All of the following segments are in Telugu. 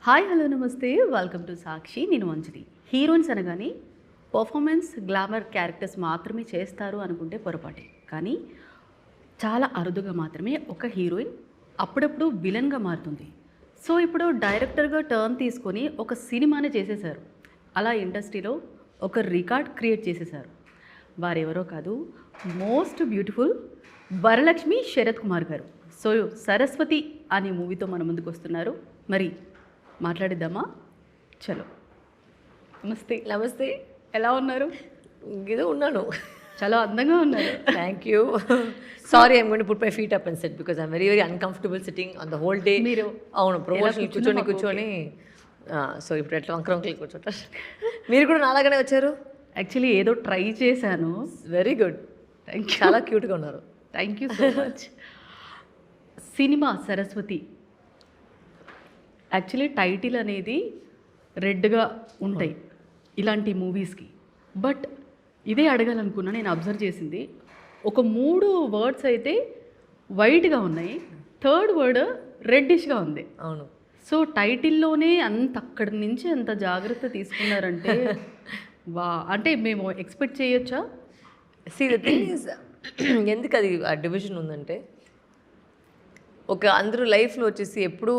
హాయ్ హలో నమస్తే వెల్కమ్ టు సాక్షి. నేను మంచిది. హీరోయిన్స్ అనగానే పర్ఫార్మెన్స్ గ్లామర్ క్యారెక్టర్స్ మాత్రమే చేస్తారు అనుకుంటే పొరపాటే. కానీ చాలా అరుదుగా మాత్రమే ఒక హీరోయిన్ అప్పుడప్పుడు విలన్గా మారుతుంది. సో ఇప్పుడు డైరెక్టర్గా టర్న్ తీసుకొని ఒక సినిమానే చేసేశారు. అలా ఇండస్ట్రీలో ఒక రికార్డ్ క్రియేట్ చేసేశారు. వారెవరో కాదు, మోస్ట్ బ్యూటిఫుల్ వరలక్ష్మి శరత్ కుమార్ గారు. సో సరస్వతి అనే మూవీతో మన ముందుకు వస్తున్నారు. మరి మాట్లాడిద్దామా? చలో. నమస్తే. నమస్తే. ఎలా ఉన్నారు? ఏదో ఉన్నాను. చాలా అందంగా ఉన్నారు. Thank you. Sorry, I'm going to put my feet up and set because I'm very very uncomfortable sitting on the whole day. మీరు అవును, ప్రమోషన్ కూర్చొని సో ఇప్పుడు ఎట్లా వంకరంకలు కూర్చోటారు. మీరు కూడా నాలాగానే వచ్చారు. యాక్చువల్లీ ఏదో ట్రై చేశాను. Very good. Thank you. చాలా క్యూట్గా ఉన్నారు. Thank you so much. Cinema Saraswati actually title అనేది రెడ్గా ఉంటాయి ఇలాంటి మూవీస్కి. బట్ ఇదే అడగాలనుకున్నా. నేను అబ్జర్వ్ చేసింది ఒక 3 వర్డ్స్ అయితే వైట్గా ఉన్నాయి, థర్డ్ వర్డ్ రెడ్డిష్గా ఉంది. అవును. సో టైటిల్లోనే అంత అక్కడి నుంచి అంత జాగ్రత్త తీసుకున్నారంటే వా, అంటే మేము ఎక్స్పెక్ట్ చేయొచ్చా? సీ ద థింగ్ ఈజ్, ఎందుకు అది ఆ డివిజన్ ఉందంటే, ఒక అందరూ లైఫ్లో వచ్చేసి ఎప్పుడూ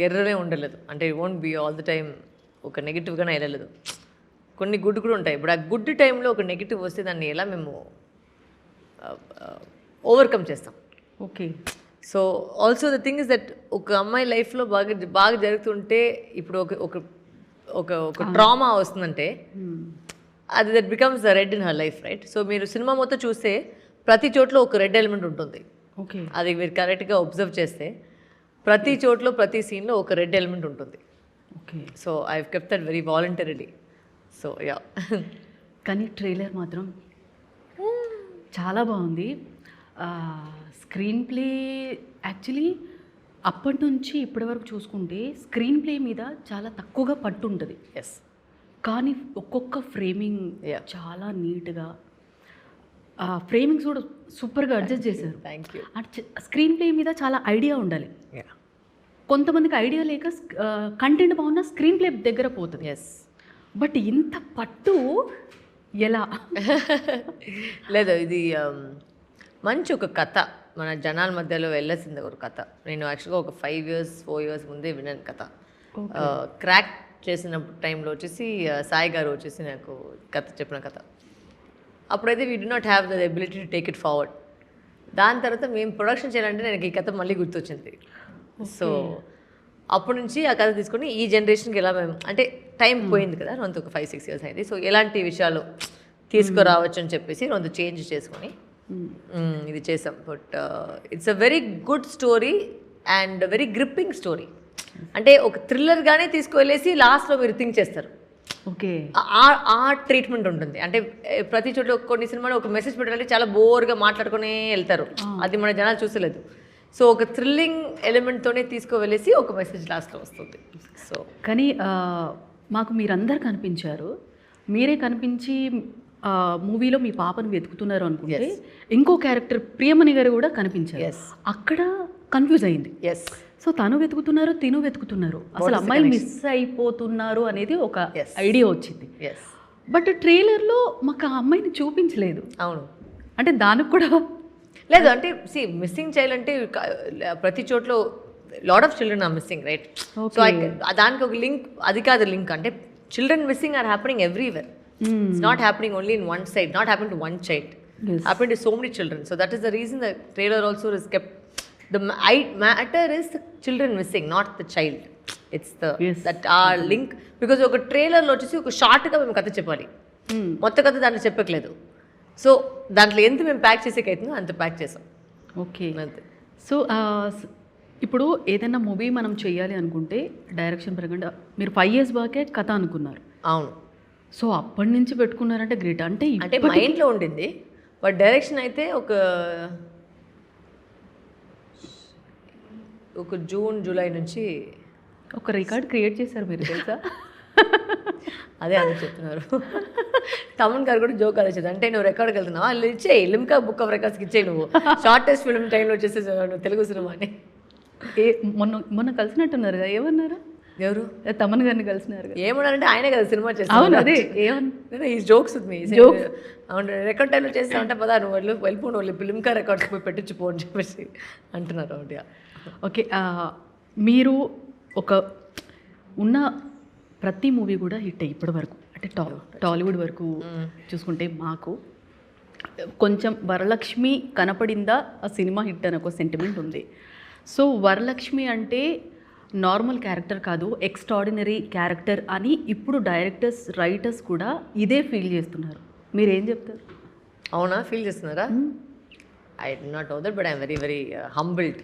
ఎర్రనే ఉండలేదు. అంటే it won't be all the time ఒక నెగిటివ్గానే వెళ్ళలేదు. కొన్ని గుడ్ కూడా ఉంటాయి. ఇప్పుడు ఆ గుడ్ టైంలో ఒక నెగిటివ్ వస్తే దాన్ని ఎలా మేము ఓవర్కమ్ చేస్తాం. Okay. So also the thing is that ఒక అమ్మాయి లైఫ్లో బాగా జరుగుతుంటే, ఇప్పుడు ఒక ఒక ఒక ఒక ట్రామా వస్తుందంటే అది that becomes the red in her life, right? So మీరు సినిమా మొత్తం చూస్తే ప్రతి చోట్ల ఒక రెడ్ ఎలిమెంట్ ఉంటుంది. ఓకే. అది మీరు కరెక్ట్గా అబ్జర్వ్ చేస్తే ప్రతి చోట్ల ప్రతి సీన్లో ఒక రెడ్ ఎలిమెంట్ ఉంటుంది. Okay. So I have kept that very voluntarily. So yeah. కానీ ట్రైలర్ మాత్రం చాలా బాగుంది. స్క్రీన్ ప్లే యాక్చువల్లీ అప్పటి నుంచి ఇప్పటి వరకు చూసుకుంటే స్క్రీన్ ప్లే మీద చాలా తక్కువగా పట్టు ఉంటుంది. ఎస్. కానీ ఒక్కొక్క ఫ్రేమింగ్ Yeah. చాలా నీట్గా, ఫ్రేమింగ్స్ కూడా సూపర్గా అడ్జస్ట్ చేశారు. Thank you. స్క్రీన్ ప్లే మీద చాలా ఐడియా ఉండాలి. యా. కొంతమందికి ఐడియా లేక కంటెంట్ బాగున్నా స్క్రీన్ ప్లే దగ్గర పోతుంది. ఎస్. బట్ ఇంత పట్టు ఎలా? లేదు, ఇది మంచి ఒక కథ మన జనాల మధ్యలో వెళ్ళాల్సింది ఒక కథ. నేను యాక్చువల్గా ఒక 4 years ముందే విన్నాను కథ. క్రాక్ చేసిన టైంలో వచ్చేసి సాయి గారు వచ్చేసి నాకు కథ చెప్పిన కథ. అప్పుడైతే we do not have the ability to take it forward. దాని తర్వాత మేము ప్రొడక్షన్ చేయాలంటే నాకు ఈ కథ మళ్ళీ గుర్తొచ్చింది. సో అప్పటి నుంచి ఆ కథ తీసుకొని ఈ జనరేషన్కి ఎలా మేము, అంటే టైం పోయింది కదా, అంత ఒక 5-6 years అయింది. సో ఎలాంటి విషయాలు తీసుకురావచ్చు అని చెప్పేసి కొంత చేంజ్ చేసుకొని ఇది చేసాం. But it's a very good story and very gripping story. అంటే ఒక థ్రిల్లర్గానే తీసుకువెళ్ళేసి లాస్ట్లో మీరు థింక్ చేస్తారు. ఓకే. ఆ ట్రీట్మెంట్ ఉంటుంది. అంటే ప్రతి చోట్ల కొన్ని సినిమాలో ఒక మెసేజ్ పెట్టాలంటే చాలా బోర్గా మాట్లాడుకునే వెళ్తారు. అది మన జనాలు చూసలేదు. సో ఒక థ్రిల్లింగ్ ఎలిమెంట్తోనే తీసుకువెళ్ళేసి ఒక మెసేజ్ లాస్ట్లో వస్తుంది. సో కానీ మాకు మీరందరు కనిపించారు. మీరే కనిపించి మూవీలో మీ పాపను వెతుకుతున్నారు అనుకుంటే ఇంకో క్యారెక్టర్ ప్రియమణి గారు కూడా కనిపించారు. అక్కడ కన్ఫ్యూజ్ అయింది. ఎస్. సో తను వెతుకుతున్నారు, తిను వెతుకుతున్నారు, అసలు అమ్మాయిలు మిస్ అయిపోతున్నారు అనేది ఒక ఐడియా వచ్చింది. ఎస్. బట్ ట్రైలర్లో మాకు ఆ అమ్మాయిని చూపించలేదు. అవును. అంటే దానికి కూడా లేదు, అంటే సి మిస్సింగ్ చైల్డ్ అంటే ప్రతి చోట్ల lot of children are missing, right? So దానికి ఒక లింక్, అది కాదు లింక్. అంటే children missing are happening everywhere. It's not happening only in one side, not happening to one child, happening to so many children. So that is the reason the trailer also is kept. The matter is the children missing, not the child. It's the that our link, because ఒక ట్రైలర్లో వచ్చేసి ఒక షార్ట్గా మేము కథ చెప్పాలి, మొత్తం కథ దాంట్లో చెప్పట్లేదు. సో దాంట్లో ఎంత మేము ప్యాక్ చేసేకైతుందో అంత ప్యాక్ చేసాం. ఓకే. అంతే. సో ఇప్పుడు ఏదైనా మూవీ మనం చేయాలి అనుకుంటే డైరెక్షన్ పరంగా మీరు 5 years బాకే కథ అనుకున్నారు. అవును. సో అప్పటి నుంచి పెట్టుకున్నారంటే గ్రేట్. అంటే మైండ్లో ఉండింది. బట్ డైరెక్షన్ అయితే ఒక జూన్ జూలై నుంచి ఒక రికార్డ్ క్రియేట్ చేశారు మీరు, తెలుసా? అదే అని చెప్తున్నారు. తమన్ గారు కూడా జోక్ అదే, అంటే నువ్వు రికార్డ్కి వెళ్తున్నావు, వాళ్ళు ఇచ్చేయి లిమ్కా బుక్ ఆఫ్ రికార్డ్స్కి ఇచ్చేయి, నువ్వు షార్టెస్ట్ ఫిల్మ్ టైంలో వచ్చేసి తెలుగు సినిమా అని. మొన్న కలిసినట్టున్నారు కదా, ఏమన్నారు? ఎవరు తమన్ గారిని కలిసినారు కదా. ఏమన్నారంటే ఆయనే కదా సినిమా అవును చేస్తాను అదే ఏమన్నా ఈ జోక్స్ విత్ మీ అవును రికార్డ్ టైంలో చేస్తామంటే పదా నువ్వు వెళ్ళిపోను వాళ్ళు ఫిల్మ్కా రికార్డ్స్ పోయి పెట్టించుపో అని చెప్పేసి అంటున్నారు అవును. ఓకే మీరు ఒక ఉన్న ప్రతి మూవీ కూడా హిట్ అయ్యి ఇప్పటి వరకు అంటే టాలీవుడ్ వరకు చూసుకుంటే మాకు కొంచెం వరలక్ష్మి కనపడిందా ఆ సినిమా హిట్ అని ఒక సెంటిమెంట్ ఉంది. సో వరలక్ష్మి అంటే నార్మల్ క్యారెక్టర్ కాదు, ఎక్స్ట్రాడినరీ క్యారెక్టర్ అని ఇప్పుడు డైరెక్టర్స్ రైటర్స్ కూడా ఇదే ఫీల్ చేస్తున్నారు. మీరేం చెప్తారు? అవునా ఫీల్ చేస్తున్నారా? I do not know that but I'm very very humbled.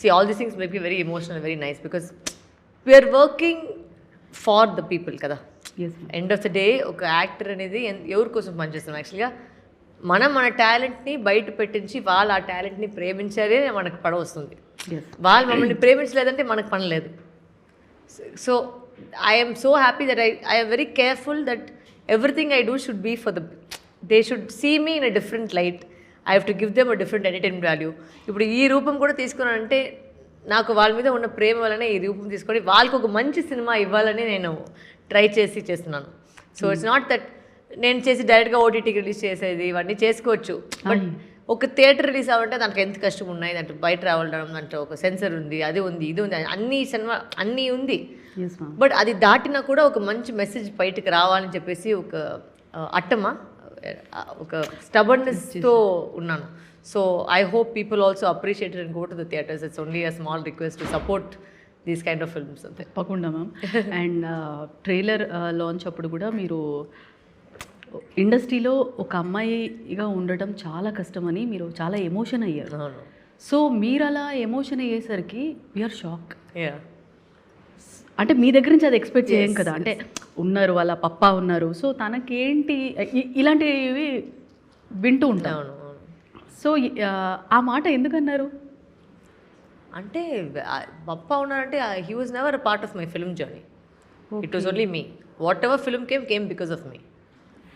See all these things make me very emotional, very nice because we are working for the people కదా. ఎండ్ ఆఫ్ ద డే ఒక యాక్టర్ అనేది ఎవరి కోసం పనిచేస్తాం యాక్చువల్గా మన టాలెంట్ని బయట పెట్టించి వాళ్ళు ఆ టాలెంట్ని ప్రేమించారే మనకు పడ వస్తుంది. వాళ్ళు మమ్మల్ని ప్రేమించలేదంటే మనకు పని లేదు. So I'm so happy that I'm very careful that everything I do should be for they should see me in a different light. I have to give them a different entertainment value. ఇప్పుడు ఈ రూపం కూడా తీసుకున్నానంటే నాకు వాళ్ళ మీద ఉన్న ప్రేమ వల్లనే ఈ రూపం తీసుకొని వాళ్ళకి ఒక మంచి సినిమా ఇవ్వాలని నేను ట్రై చేస్తున్నాను. సో ఇట్స్ నాట్ దట్ నేను చేసి డైరెక్ట్గా ఓటీటీకి రిలీజ్ చేసేది ఇవన్నీ చేసుకోవచ్చు. బట్ ఒక థియేటర్ రిలీజ్ అవ్వాలంటే దానికి ఎంత కష్టం ఉన్నాయి, దాంట్లో బయట రావడం, దాంట్లో ఒక సెన్సర్ ఉంది, అది ఉంది, ఇది ఉంది, అన్నీ ఉంది. బట్ అది దాటినా కూడా ఒక మంచి మెసేజ్ బయటకు రావాలని చెప్పేసి ఒక ఒక స్టబర్నెస్తో ఉన్నాను. So I hope people also appreciate and go to the theatres. It's only a small request to support these kind of films. అంతే తప్పకుండా మ్యామ్. అండ్ ట్రైలర్ లాంచ్ అప్పుడు కూడా మీరు ఇండస్ట్రీలో ఒక అమ్మాయిగా ఉండటం చాలా కష్టమని మీరు చాలా ఎమోషన్ అయ్యారు. సో మీరు అలా ఎమోషన్ అయ్యేసరికి వీఆర్ షాక్. అంటే మీ దగ్గర నుంచి అది ఎక్స్పెక్ట్ చేయం కదా. అంటే ఉన్నారు వాళ్ళ పప్పా ఉన్నారు, సో తనకేంటి ఇలాంటివి వింటూ ఉంటాం. సో ఆ మాట ఎందుకన్నారు? అంటే పప్పా ఉన్నారంటే he was never a part of my film journey. It was only me. Whatever film came because of me.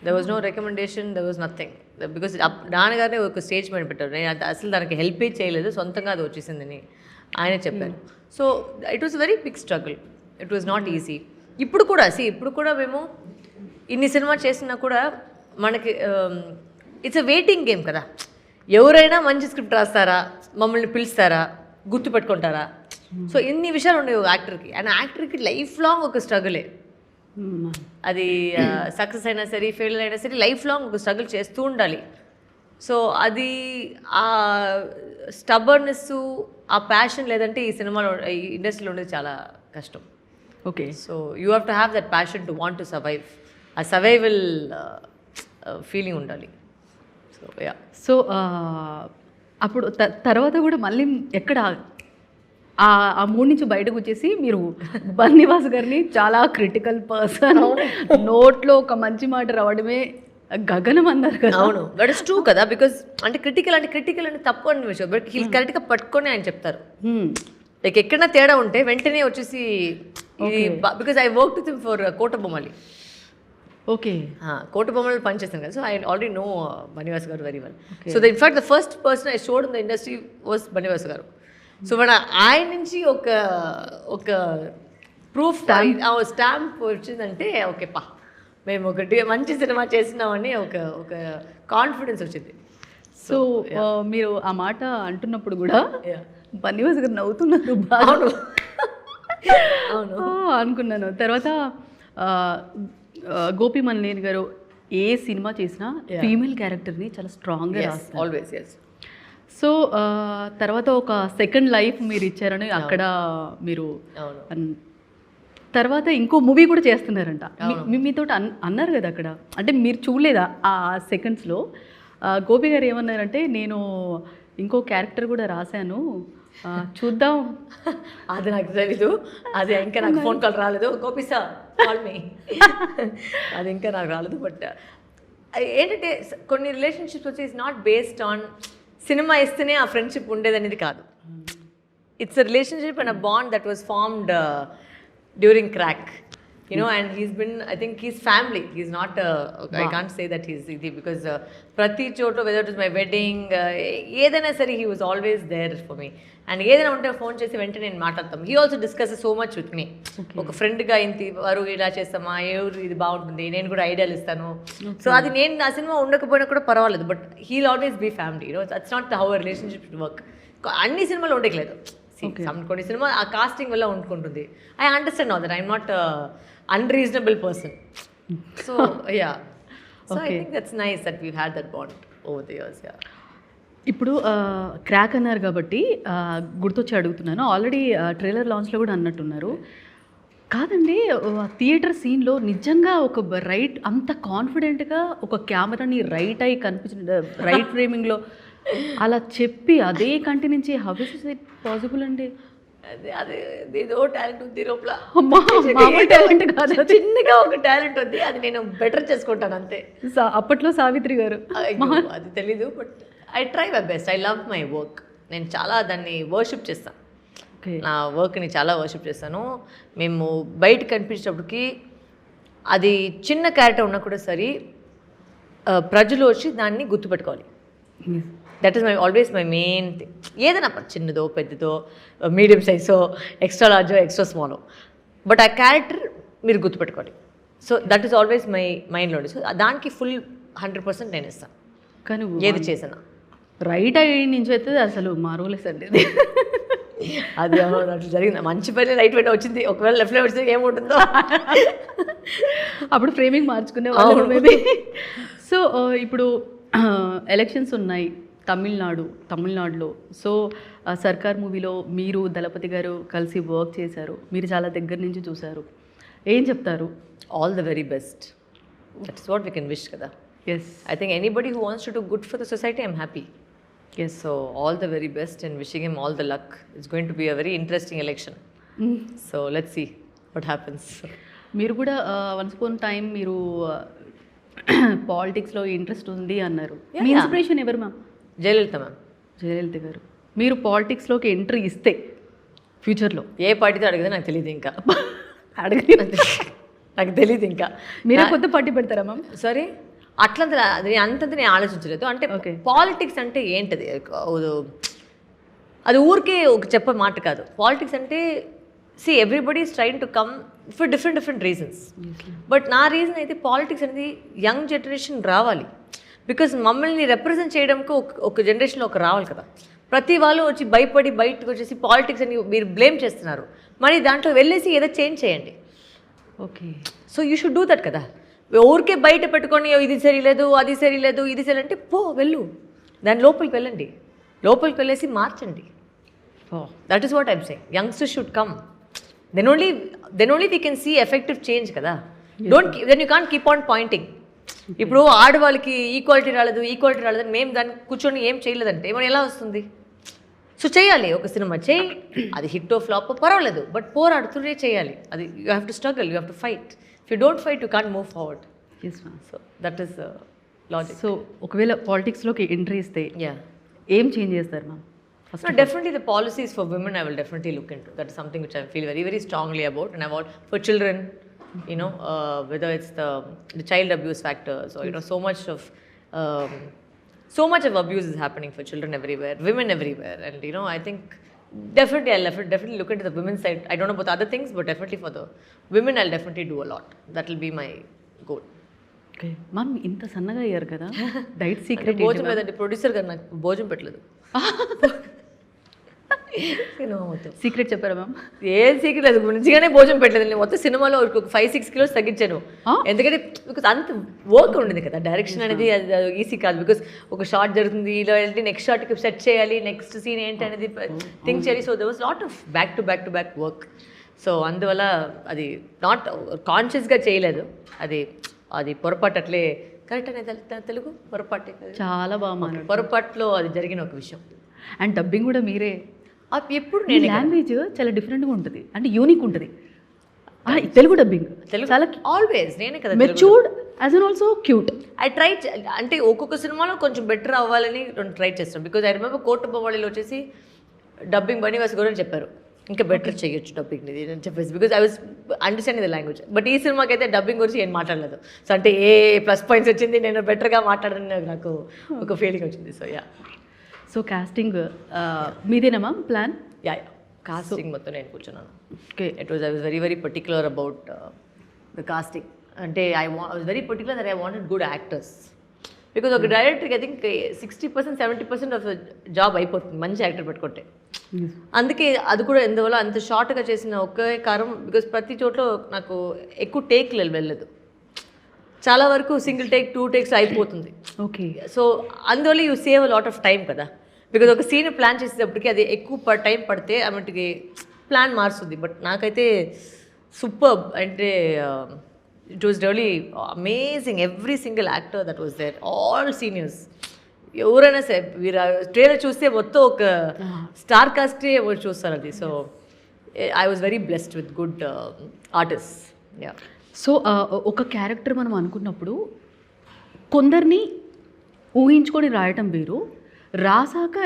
There was no recommendation, there was nothing. Because నాన్నగారిని ఒక స్టేజ్ మీద పెట్టారు. నేను అసలు దానికి హెల్ప్ చేయలేదు, సొంతంగా అది వచ్చేసిందని ఆయనే చెప్పారు. So it was very big struggle. It was not easy. ఇప్పుడు కూడా మేము ఇన్ని సినిమా చేసినా కూడా మనకి ఇట్స్ అ వెయిటింగ్ గేమ్ కదా. ఎవరైనా మంచి స్క్రిప్ట్ రాస్తారా, మమ్మల్ని పిలుస్తారా, గుర్తుపెట్టుకుంటారా? సో ఇన్ని విషయాలు ఉండేవి ఒక యాక్టర్కి. అండ్ యాక్టర్కి లైఫ్ లాంగ్ ఒక స్ట్రగులే. అది సక్సెస్ అయినా సరే ఫెయిల్ అయినా సరే లైఫ్ లాంగ్ ఒక స్ట్రగుల్ చేస్తూ ఉండాలి. సో అది ఆ స్టబర్నెస్, ఆ ప్యాషన్ లేదంటే ఈ సినిమాలో ఈ ఇండస్ట్రీలో ఉండేది చాలా కష్టం. Okay. So you have to have that passion to want to survive. ఆ సర్వైవల్ ఫీలింగ్ ఉండాలి. So yeah. సో అప్పుడు తర్వాత కూడా మళ్ళీ ఎక్కడ ఆ మూడు నుంచి బయటకు వచ్చేసి మీరు బన్నీవాస్ గారిని చాలా క్రిటికల్ పర్సన్, నోట్లో ఒక మంచి మాట రావడమే గగనం అన్నారు కదా. అవును, దట్ ఇస్ ట్రూ కదా. బికాస్ అంటే క్రిటికల్ అంటే తప్పు అని విషయం. బట్ హీల్ కరెక్ట్గా పట్టుకొని ఆయన చెప్తారు. లైక్ ఎక్కడైనా తేడా ఉంటే వెంటనే వచ్చేసి because I work with him for Kotabommali. Okay. Kotabommali పనిచేస్తాను కదా. So I already know Bunny Vas గారు very well. So in fact the first person I showed in the industry was Bunny Vas గారు. సో మన ఆయన నుంచి ఒక ప్రూఫ్ స్టాంప్ వచ్చిందంటే ఓకే మేము ఒకటి మంచి సినిమా చేసినామని ఒక కాన్ఫిడెన్స్ వచ్చింది. సో మీరు ఆ మాట అంటున్నప్పుడు కూడా బన్నీవాస్ గారు నవ్వుతున్నారు. అవును అనుకున్నాను. తర్వాత గోపి మల్లేని గారు ఏ సినిమా చేసినా ఫీమేల్ క్యారెక్టర్ని చాలా స్ట్రాంగ్గా రాస్తారు ఆల్వేస్. ఎస్. సో తర్వాత ఒక సెకండ్ లైఫ్ మీరు ఇచ్చారని అక్కడ మీరు తర్వాత ఇంకో మూవీ కూడా చేస్తున్నారంట. మీతో అన్నారు కదా అక్కడ, అంటే మీరు చూడలేదా ఆ సెకండ్స్లో? గోపి గారు ఏమన్నారంటే నేను ఇంకో క్యారెక్టర్ కూడా రాశాను, చూద్దాం. అది నాకు తెలీదు, అది ఇంకా నాకు ఫోన్ కాల్ రాలేదు. గోపి సార్ కాల్ మీ, అది ఇంకా నాకు రాలేదు. బట్ ఏంటంటే కొన్ని రిలేషన్షిప్స్ వచ్చి it's not based on cinema ఇస్తేనే ఆ ఫ్రెండ్షిప్ ఉండేది అనేది కాదు. It's a relationship and a bond that was formed during crack. and he's been, I think he's family. He's not, I can't say that he's easy because prati choto, whether it was my wedding, ఏదైనా సరే he was always there for me. And ఏదైనా ఉంటే ఫోన్ చేసి వెంటనే నేను మాట్లాడతాం. He also discuss so much with me. ఒక ఫ్రెండ్గా ఇంత వారు ఇలా చేస్తామా, ఎవరు ఇది బాగుంటుంది, నేను కూడా ఐడియాలు ఇస్తాను. సో అది నేను ఆ సినిమా ఉండకపోయినా కూడా పర్వాలేదు, but he'll always be family. That's not how relationship work. అన్ని సినిమాలు ఉండట్లేదు, కొన్ని సినిమా ఆ కాస్టింగ్ వల్ల ఉండుకుంటుంది. I understand all that. I'm not unreasonable person. So yeah, so I think that's nice that we had that bond over the years. Ya. ఇప్పుడు క్రాక్ అన్నారు కాబట్టి గుర్తొచ్చి అడుగుతున్నాను. ఆల్రెడీ ట్రైలర్ లాంచ్లో కూడా అన్నట్టున్నారు. కాదండి, థియేటర్ సీన్లో నిజంగా ఒక రైట్ అంత కాన్ఫిడెంట్గా ఒక కెమెరాని రైట్ అయి కనిపించిన రైట్ ఫ్రేమింగ్లో అలా చెప్పి అదే కంటి నుంచి హౌ ఇస్ ఇట్ పాసిబుల్ అండి? అదే ఏదో టాలెంట్ ఉంది లోపల. టాలెంట్ కాదు, చిన్నగా ఒక టాలెంట్ ఉంది, అది నేను బెటర్ చేసుకుంటాను అంతే. అప్పట్లో సావిత్రి గారు అది తెలీదు, but I try my best. I love my work. నేను చాలా దాన్ని వర్షిప్ చేస్తాను. నా వర్క్ని చాలా వర్షిప్ చేస్తాను. మేము బయట కనిపించేటప్పటికి అది చిన్న క్యారెక్టర్ ఉన్నా కూడా సరే ప్రజలు వచ్చి దాన్ని గుర్తుపెట్టుకోవాలి. That is always my main thing. ఏదైనా చిన్నదో పెద్దదో మీడియం సైజో ఎక్స్ట్రా లార్జో ఎక్స్ట్రా స్మాలో, బట్ ఆ క్యారెక్టర్ మీరు గుర్తుపెట్టుకోవాలి. So that is always my మైండ్లో. సో దానికి ఫుల్ 100% నేను ఇస్తాను, కానీ ఏది చేసినా. రైట్ అయ్యి నుంచి అయితే అసలు మారవలేదు అండి. అది అట్లా జరిగింది. మంచి పని రైట్ వెంట వచ్చింది, ఒకవేళ లెఫ్ట్లో వచ్చింది ఏముంటుందో. అప్పుడు ఫ్రేమింగ్ మార్చుకునే వాళ్ళు మేబీ. సో ఇప్పుడు ఎలక్షన్స్ ఉన్నాయి తమిళనాడులో. సో సర్కార్ మూవీలో మీరు దళపతి గారు కలిసి వర్క్ చేశారు, మీరు చాలా దగ్గర నుంచి చూశారు. ఏం చెప్తారు? All the very best. That's what we can wish కదా. Yes, I think anybody who wants to do good for the society, I'm happy. Yes. So all the very best and wishing him all the luck. It's going to be a very interesting election. So let's see what happens. మీరు కూడా వన్స్ అపాన్ టైం మీరు పాలిటిక్స్లో ఇంట్రెస్ట్ ఉంది అన్నారు. మీ ఇన్స్పిరేషన్ ఎవరు మ్యామ్? జయలలిత మ్యామ్. జయలలిత గారు. మీరు పాలిటిక్స్లోకి ఎంట్రీ ఇస్తే ఫ్యూచర్లో ఏ పార్టీతో అడిగితే నాకు తెలియదు ఇంకా. అడగ నాకు తెలియదు ఇంకా. మీరే కొత్త పార్టీ పెడతారా మ్యామ్? సారీ, అట్లంత అంతంత నేను ఆలోచించలేదు. అంటే పాలిటిక్స్ అంటే ఏంటది, అది ఊరికే ఒక చెప్పే మాట కాదు. పాలిటిక్స్ అంటే everybody is train to come for different reasons. But నా రీజన్ అయితే పాలిటిక్స్ అనేది యంగ్ జనరేషన్ రావాలి. బికాజ్ మమ్మల్ని రిప్రజెంట్ చేయడానికి ఒక జనరేషన్లో ఒక రావాలి కదా. ప్రతి వాళ్ళు వచ్చి భయపడి బయటకు వచ్చేసి పాలిటిక్స్ అని మీరు బ్లేమ్ చేస్తున్నారు. మరి దాంట్లో వెళ్ళేసి ఏదో చేంజ్ చేయండి. Okay, so you should do that కదా. ఊరికే బయట పెట్టుకొని ఇది సరిలేదు అది సరిలేదు ఇది సరి అంటే వెళ్ళు, దాని లోపలికి వెళ్ళండి, లోపలికి వెళ్ళేసి మార్చండి. That is what I'm saying. Youngsters should come, then only we can see effective change కదా. Then you can't keep on pointing. ఇప్పుడు ఆడవాళ్ళకి ఈక్వాలిటీ రాలేదని మేము దాన్ని కూర్చొని ఏం చేయలేదంటే మనం ఎలా వస్తుంది? సో చేయాలి, ఒక సినిమా చేయి, అది హిట్ ఓ ఫ్లాప్ పర్వాలేదు, బట్ పోరాడుతూనే చేయాలి. అది you have to struggle, you have to fight. If you don't fight, you can't move forward. Yes, ma'am. So that is logic. So ఒకవేళ పాలిటిక్స్లోకి ఎంట్రీ ఇస్తే ఏం చేంజ్ చేస్తారు ma'am? No, definitely the policies for women I will definitely look into. That is something which I feel very, very strongly about. And I've all for children, whether it's the child abuse factors or so much of abuse is happening for children everywhere, women everywhere, and I think definitely I'll definitely look into the women's side. I don't know about other things, but definitely for the women I'll definitely do a lot. That will be my goal. Okay ma'am, ఇంత సన్నగా అయ్యారు కదా, డైట్ సీక్రెట్ భోజనం లేదండి. ప్రొడ్యూసర్ గారు నాకు భోజనం పెట్టలేదు. సీక్రెట్ చెప్పారా మ్యామ్? ఏం సీక్రెట్ లేదు, మంచిగానే భోజనం పెట్టలేదు. నేను మొత్తం సినిమాలో ఒక 5-6 kilos తగ్గించాను. ఎందుకంటే బికాస్ అంత వర్క్ ఉండేది కదా. డైరెక్షన్ అనేది అది ఈజీ కాదు. బికాస్ ఒక షార్ట్ జరుగుతుంది, ఇలా వెళ్ళి నెక్స్ట్ షార్ట్కి సెట్ చేయాలి, నెక్స్ట్ సీన్ ఏంటి అనేది థింక్ చేయాలి. So there was lot of back to back work. So అందువల్ల అది నాట్ కాన్షియస్గా చేయలేదు. అది పొరపాటు అట్లే కరెక్ట్ అనేది తెలుగు పొరపాటే చాలా బాగా పొరపాట్లో అది జరిగిన ఒక విషయం. అండ్ డబ్బింగ్ కూడా మీరే. ఎప్పుడు నేను లాంగ్వేజ్ చాలా డిఫరెంట్గా ఉంటుంది, అంటే యూనిక్ ఉంటుంది. తెలుగు డబ్బింగ్ చాలా ఆల్వేస్ నేనే కదా. Matured as and also cute. I try అంటే ఒక్కొక్క సినిమాలో కొంచెం బెటర్ అవ్వాలని ట్రై చేస్తాను. బికాజ్ ఐ రిమెంబర్ కోటప్పవాళ్ళలో వచ్చేసి డబ్బింగ్ బనీవాస్ గారు అని చెప్పారు. ఇంకా బెటర్ చేయొచ్చు డబ్బింగ్ ఇది అని చెప్పేసి because I was understanding the language. But ఈ సినిమాకి అయితే డబ్బింగ్ గురించి ఏం మాట్లాడలేదు. సో అంటే ఏ ప్లస్ పాయింట్స్ వచ్చింది, నేను బెటర్గా మాట్లాడని నాకు ఒక ఫీలింగ్ వచ్చింది. So yeah. సో కాస్టింగ్ మీదేనా మ్యామ్ ప్లాన్? యా కాస్టింగ్ మొత్తం నేను కూర్చున్నాను. Okay. I was very very particular about the casting. అంటే I was very particular that I wanted good actors. Because ఒక డైరెక్టర్కి ఐ థింక్ 60% 70% ఆఫ్ జాబ్ అయిపోతుంది మంచి యాక్టర్ పెట్టుకుంటే. అందుకే అది కూడా ఎందువల్ల అంత షార్ట్గా చేసిన ఒకే కారణం బికాజ్ ప్రతి చోట్ల నాకు ఎక్కువ టేక్లు వెళ్ళలేదు. చాలా వరకు సింగిల్ టేక్ 2 టేక్స్ అయిపోతుంది. ఓకే. సో అందువల్ల you save a lot of time కదా. బికాజ్ ఒక సీన్ ప్లాన్ చేసేటప్పటికి అది ఎక్కువ టైం పడితే ఆమెకి ప్లాన్ మారుస్తుంది. బట్ నాకైతే సూపర్ అంటే it was really amazing. Every single actor that was there, all seniors. ఎవరైనా సరే మీరు ట్రైలర్ చూస్తే మొత్తం ఒక స్టార్ కాస్టే చూస్తారు అది. So I was very blessed with good artist. Yeah. So ఒక క్యారెక్టర్ మనం అనుకున్నప్పుడు కొందరిని ఊహించుకొని రాయటం వేరు, రాసాక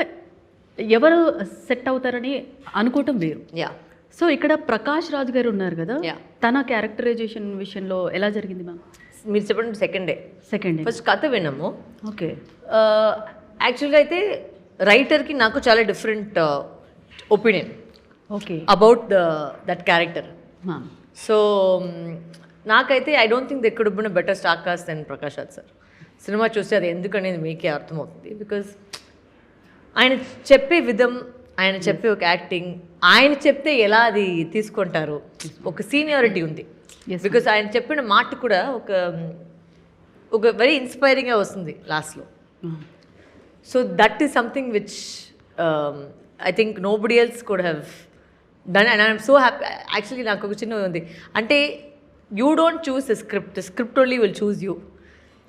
ఎవరు సెట్ అవుతారని అనుకోవటం వేరు. యా. సో ఇక్కడ ప్రకాష్ రాజ్ గారు ఉన్నారు కదా, Yeah. తన క్యారెక్టరైజేషన్ విషయంలో ఎలా జరిగింది మ్యామ్? మీరు చెప్పండి second day. Second day first కథ విన్నాము. ఓకే. యాక్చువల్గా అయితే రైటర్కి నాకు చాలా different opinion okay about that character. Ma'am. So నాకైతే I don't think they could been better star cast than Prakash Raj sir. Cinema చూస్తే అది ఎందుకనేది మీకే అర్థమవుతుంది. బికాజ్ ఆయన చెప్పే విధం, ఆయన చెప్పే ఒక యాక్టింగ్, ఆయన చెప్తే ఎలా అది తీసుకుంటారు, ఒక సీనియారిటీ ఉంది. Yes, బికాజ్ ఆయన చెప్పిన మాట కూడా ఒక వెరీ ఇన్స్పైరింగ్గా వస్తుంది లాస్ట్లో. So that is something which I think nobody else could have done. And I'm so happy. Actually నాకు ఒక చిన్న ఉంది అంటే you don't choose the script only will choose you.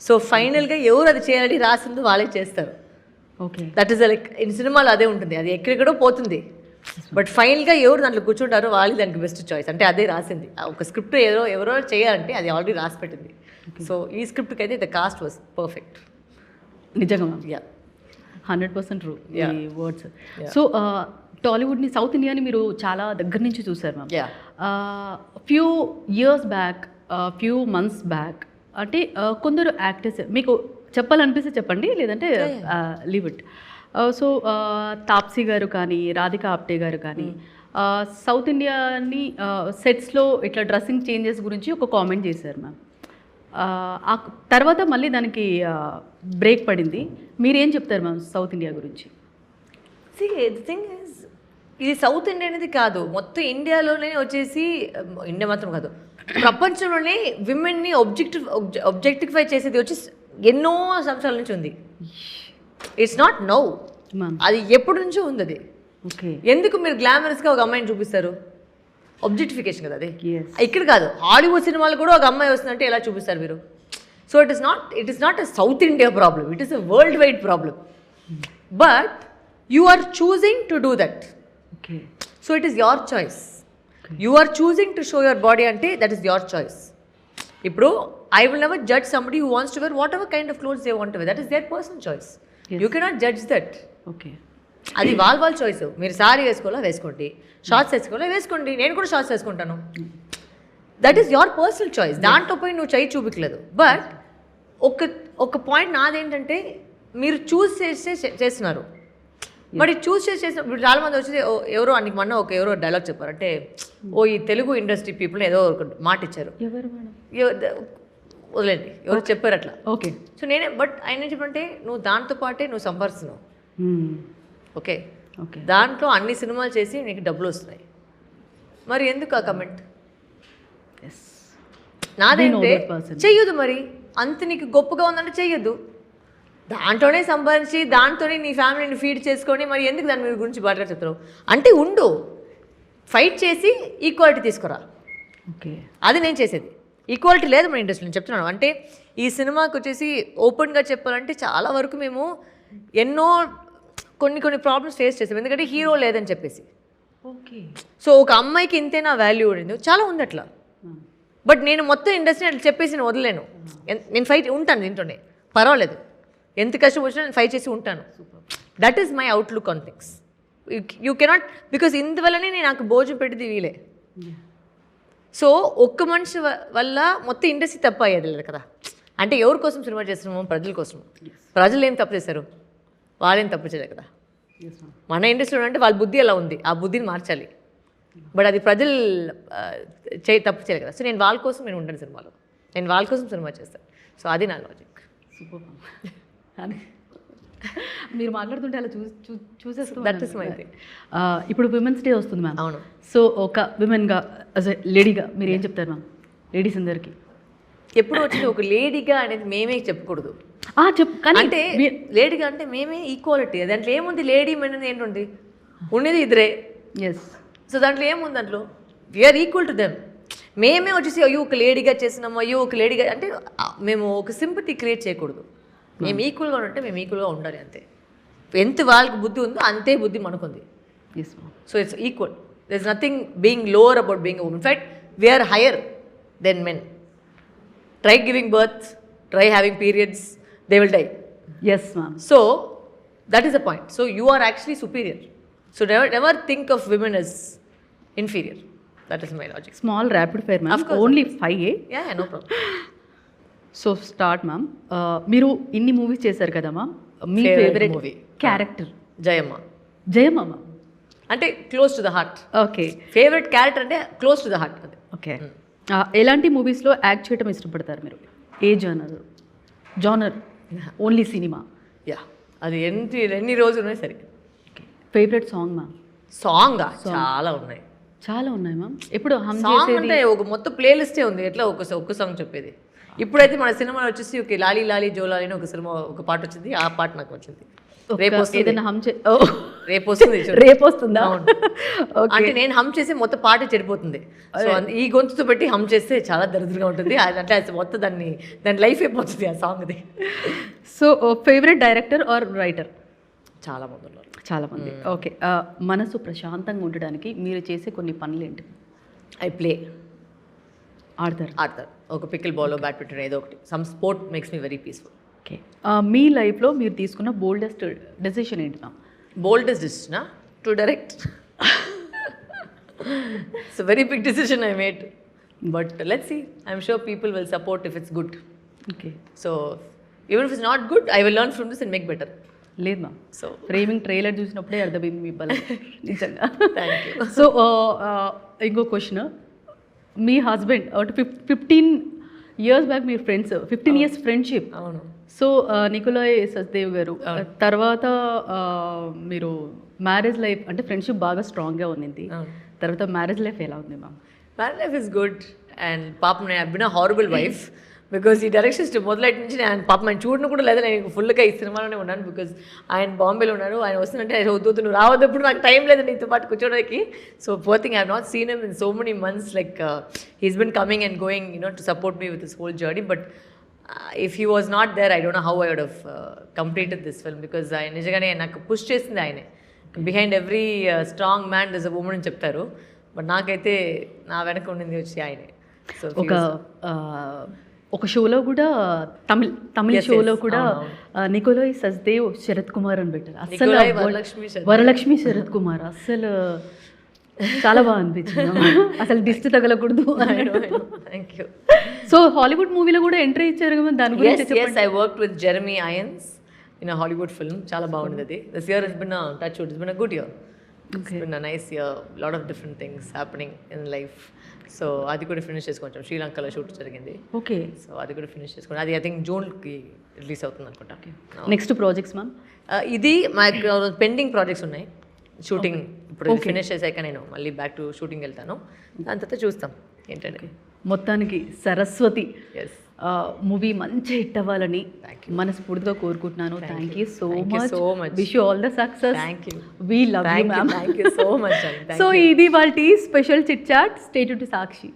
So ఫైనల్గా ఎవరు అది చేయాలని రాసిందో వాళ్ళే చేస్తారు. Okay. That is like in సినిమాలో అదే ఉంటుంది, అది ఎక్కడెక్కడో పోతుంది. బట్ ఫైనల్గా ఎవరు దాంట్లో కూర్చుంటారో వాళ్ళు దానికి బెస్ట్ చాయిస్. అంటే అదే రాసింది. ఒక స్క్రిప్ట్ ఎవరో చేయాలంటే అది ఆల్రెడీ రాసి పెట్టింది. సో ఈ స్క్రిప్ట్కి అయితే ద కాస్ట్ వాజ్ పర్ఫెక్ట్. నిజంగా మ్యామ్. యా. 100% ట్రూ ఈ Yeah. వర్డ్స్. Yeah. సో టాలీవుడ్ని, సౌత్ ఇండియాని మీరు చాలా దగ్గర నుంచి చూసారు ma'am. Yeah. Few years back, few months back అంటే కొందరు యాక్టర్స్ మీకు చెప్పాలనిపిస్తే చెప్పండి, లేదంటే లీవ్ ఇట్. సో తాప్సీ గారు కానీ, రాధికా ఆప్టే గారు కానీ సౌత్ ఇండియాని సెట్స్లో ఇట్లా డ్రెస్సింగ్ చేంజెస్ గురించి ఒక కామెంట్ చేశారు మ్యామ్. ఆ తర్వాత మళ్ళీ దానికి బ్రేక్ పడింది. మీరేం చెప్తారు మ్యామ్ సౌత్ ఇండియా గురించి? ది థింగ్ ఈజ్ ఇది సౌత్ ఇండియా అనేది కాదు, మొత్తం ఇండియాలోనే వచ్చేసి, ఇండియా మాత్రం కాదు ప్రపంచంలోనే విమెన్ని ఒబ్జెక్టిఫై చేసేది వచ్చి ఎన్నో సంవత్సరాల నుంచి ఉంది. It's not now, ma'am. అది ఎప్పటి నుంచో ఉంది అది. ఓకే. ఎందుకు మీరు గ్లామరస్గా ఒక అమ్మాయిని చూపిస్తారు? ఒబ్జెక్టిఫికేషన్ కదా అది. Yes. ఇక్కడ కాదు, హాలీవుడ్ సినిమాలు కూడా ఒక అమ్మాయి వస్తుందంటే ఎలా చూపిస్తారు మీరు? So it is not a South India problem, it is a worldwide problem. But you are choosing to do that. Okay. So it is your choice. You are choosing to show your body అంటే దట్ ఈస్ యువర్ చాయిస్. ఇప్పుడు I will never judge somebody who wants to wear whatever kind of clothes they want to wear. That is their personal choice. You cannot judge that. Okay. అది వాళ్ళ చాయిస్. మీరు సారీ వేసుకోవాలా వేసుకోండి, షార్ట్స్ వేసుకోవాలా వేసుకోండి, నేను కూడా షార్ట్స్ వేసుకుంటాను. That is your personal choice. దాంట్లో పోయి నువ్వు చేయి చూపించలేదు. బట్ ఒక పాయింట్ నాదేంటంటే మీరు చూస్ చేస్తున్నారు. బట్ ఇది చూస్ చేసిన ఇప్పుడు చాలా మంది వచ్చి ఎవరో అనికి మొన్న ఎవరో డైలాగ్ చెప్పారు. అంటే ఈ తెలుగు ఇండస్ట్రీ పీపుల్ ఏదో ఒక మాట ఇచ్చారు. ఎవరు మేడం? వదిలేండి, ఎవరు చెప్పారు అట్లా. ఓకే. సో బట్ ఆయన చెప్పంటే నువ్వు దాంతో పాటే నువ్వు సంపాదిస్తున్నావు. ఓకే. ఓకే. దాంట్లో అన్ని సినిమాలు చేసి నీకు డబ్బులు వస్తున్నాయి, మరి ఎందుకు ఆ కమెంట్? ఎస్. నాదేంటే చెయ్యొద్దు. మరి అంత నీకు గొప్పగా ఉందంటే చెయ్యొద్దు. దాంట్లోనే సంపాదించి దాంతోనే నీ ఫ్యామిలీని ఫీడ్ చేసుకొని మరి ఎందుకు దాని మీద గురించి బాగా చెప్తారు? అంటే ఉండు, ఫైట్ చేసి ఈక్వాలిటీ తీసుకురా. ఓకే. అది నేను చేసేది. ఈక్వాలిటీ లేదు మన ఇండస్ట్రీలో, నేను చెప్తున్నాను. అంటే ఈ సినిమాకి వచ్చేసి ఓపెన్గా చెప్పాలంటే చాలా వరకు మేము ఎన్నో కొన్ని ప్రాబ్లమ్స్ ఫేస్ చేసాం. ఎందుకంటే హీరో లేదని చెప్పేసి. ఓకే. సో ఒక అమ్మాయికి ఇంతేనా వాల్యూ ఉండింది, చాలా ఉంది అట్లా. బట్ నేను మొత్తం ఇండస్ట్రీ అట్లా చెప్పేసి నేను వదిలేను. నేను ఫైట్ ఉంటాను దీంట్లోనే, పర్వాలేదు. ఎంత కష్టం వచ్చినా నేను ఫైట్ చేసి ఉంటాను. That is my outlook on things. You cannot, because ఇందువల్లనే నేను నాకు భోజనం పెట్టింది వీలే. సో ఒక్క మనిషి వల్ల మొత్తం ఇండస్ట్రీ తప్ప అయ్యేది లేదు కదా. అంటే ఎవరి కోసం సినిమా చేస్తున్నాము? ప్రజల కోసం. ప్రజలు ఏం తప్పు చేశారు? వాళ్ళేం తప్పు చేయలేదు కదా. మన ఇండస్ట్రీలో అంటే వాళ్ళ బుద్ధి ఎలా ఉంది, ఆ బుద్ధిని మార్చాలి. బట్ అది ప్రజలు తప్పు చేయలేదు కదా. సో నేను వాళ్ళ కోసం నేను ఉంటాను సినిమాలో, నేను వాళ్ళ కోసం సినిమా చేస్తాను. సో అది నా లాజిక్. సూపర్. మీరు మాట్లాడుతుంటే అలా చూసేస్తూ దట్ ఇస్ మై థింగ్. ఇప్పుడు విమెన్స్ డే వస్తుంది మ్యామ్. అవును. సో ఒక విమెన్గా యాజ్ ఎ లేడీగా మీరు ఏం చెప్తారు మ్యామ్ లేడీస్ అందరికీ? ఎప్పుడు వచ్చింది ఒక లేడీగా అనేది మేమే చెప్పకూడదు. కానీ అంటే లేడీగా అంటే మేమే ఈక్వాలిటీ. దాంట్లో ఏముంది? లేడీ మెన్ అని ఏంటుంది? ఉండేది ఇద్దరే. ఎస్. సో దాంట్లో ఏముంది? దాంట్లో వీఆర్ ఈక్వల్ టు దెమ్. మేమే వచ్చేసి అయ్యో ఒక లేడీగా చేసినాము, అయ్యో ఒక లేడీగా అంటే మేము ఒక సింపతి క్రియేట్ చేయకూడదు. మేము ఈక్వల్గా ఉంటే మేము ఈక్వల్గా ఉండాలి అంతే. ఎంత వాళ్ళకి బుద్ధి ఉందో అంతే బుద్ధి మనకుంది. Yes ma'am. So it's equal. There is nothing being lower about being women. In fact we are higher than men. Try giving birth, try having periods, they will die. Yes, ma'am. So that is the point. So you are actually superior. So never think of women as inferior. That is my logic. Small rapid fire, ma'am. Of course. Only 5. Yeah, no problem. So start ma'am. మీరు ఇన్ని మూవీస్ చేశారు కదా మ్యామ్, మీ favourite movie character? Jayamma. Jayamma ma'am. అంటే close to the heart. Okay. Favourite character అంటే close to the heart. Okay. ఎలాంటి మూవీస్లో యాక్ట్ చేయడం ఇష్టపడతారు మీరు? ఏ జానర్ ఓన్లీ సినిమా? యా, అది ఎన్ని రోజులు ఉన్నాయి సరే. Favourite song ma'am? సాంగ్ చాలా ఉన్నాయి. చాలా ఉన్నాయి మ్యామ్. ఎప్పుడు సాంగ్ అంటే ఒక మొత్తం ప్లేలిస్టే ఉంది. ఎట్లా ఒక్క సాంగ్ చెప్పేది? ఇప్పుడైతే మన సినిమాలో వచ్చేసి ఒక లాలీ లాలీ జోలాలి అని ఒక సినిమా ఒక పాట వచ్చింది. ఆ పాట నాకు వచ్చింది. రేపు ఏదైనా రేపు వస్తుంది. రేపు వస్తుందా? అంటే నేను హమ్ చేసి మొత్తం పాట చెడిపోతుంది. సో ఈ గొంతుతో పెట్టి హమ్ చేస్తే చాలా దరిద్రంగా ఉంటుంది. అంటే మొత్తం దాని లైఫ్ అయిపోతుంది ఆ సాంగ్ది. So favourite director or writer? చాలా మంది ఉన్నారు. చాలా మంది. ఓకే. మనసు ప్రశాంతంగా ఉండడానికి మీరు చేసే కొన్ని పనులు ఏంటి? I play. ఆడతారు. ఒక పికిల్ బాల్, బ్యాడ్మింటన్, ఏదో ఒకటి. Some sport makes me very peaceful. Okay. మీ లైఫ్లో మీరు తీసుకున్న బోల్డెస్ట్ డెసిషన్ ఏంటి మ్యామ్? బోల్డెస్ట్ డెసిషనా? To direct. It's a very big decision I made. But let's see. I'm sure people will support if it's good. Okay. So even if it's not good I will learn from this and make better. లేదు మ్యామ్. సో ఫ్రేమింగ్ ట్రైలర్ చూసినప్పుడే అర్థమైంది మీ బలం నిజంగా. Thank you. సో ఇంకో క్వశ్చన్. మీ హస్బెండ్ 15 years బ్యాక్ మీరు ఫ్రెండ్స్, 15 years ఫ్రెండ్షిప్. అవును. సో నికోలాయ్ సచ్దేవ్ గారు తర్వాత మీరు మ్యారేజ్ లైఫ్ అంటే ఫ్రెండ్షిప్ బాగా స్ట్రాంగ్గా ఉన్నింది. తర్వాత మ్యారేజ్ లైఫ్ ఎలా ఉంది ma'am? Marriage life is good. And పాపం నేను been a horrible wife because ఈ డైరెక్షన్స్ మొదలైట్ నుంచి నేను పాపం ఆయన చూడను కూడా లేదా. నేను ఫుల్గా ఈ సినిమాలోనే ఉన్నాను బికాజ్ ఆయన బాంబేలో ఉన్నారు. ఆయన వస్తుందంటే వద్దు నువ్వు రావద్దప్పుడు నాకు టైం లేదు నీతో పాటు కూర్చోడానికి. So poor thing I have not seen him in so many months. Like he's been coming and going to support me with this whole journey. But if he was not there, I don't know how I would have completed this film because I నిజంగానే నాకు పుష్ చేసింది ఆయనే. Behind every strong man there is a woman అని చెప్తారు. బట్ నాకైతే నా వెనక ఉండింది వచ్చి ఆయనే. సో ఒక షోలో కూడా తమిళ షోలో కూడా నికోలాయ్ సచ్దేవ్ శరత్ కుమార్ అని పెట్టారు. అసలు వరలక్ష్మి శరత్ కుమార్ అసలు చాలా బాగా అనిపించింది. అసలు దిష్టి తగలకూడదు. Thank you. సో హాలీవుడ్ మూవీలో కూడా ఎంట్రీ ఇచ్చారు కదా, దాని గురించి చెప్పండి. I worked with Jeremy Irons in a Hollywood film. చాలా బాగుంది అది. This year has been a touch wood, it's been a good year. It's been a nice year. Lot of different things happening in life. So అది కూడా ఫినిష్ చేసుకుంటాం. శ్రీలంకలో షూట్ జరిగింది. ఓకే. సో అది కూడా ఫినిష్ చేసుకుంటాం. అది ఐ థింక్ జూన్కి రిలీజ్ అవుతుంది అనుకుంటా. Next projects ma'am? ఇది మాకు పెండింగ్ ప్రాజెక్ట్స్ ఉన్నాయి. షూటింగ్ ఇప్పుడు ఫినిష్ చేశాక నేను మళ్ళీ బ్యాక్ టు షూటింగ్ వెళ్తాను. దాని తర్వాత చూస్తాం ఏంటంటే. మొత్తానికి సరస్వతి ఎస్ మూవీ మంచి హిట్ అవ్వాలని మనస్ఫూర్తిగా కోరుకుంటున్నాను. Thank you so much. Wish you all the success. Thank you. We love you ma'am. Thank you so much. So ఇది వాళ్ళ special chit chat. Stay tune to Sakshi.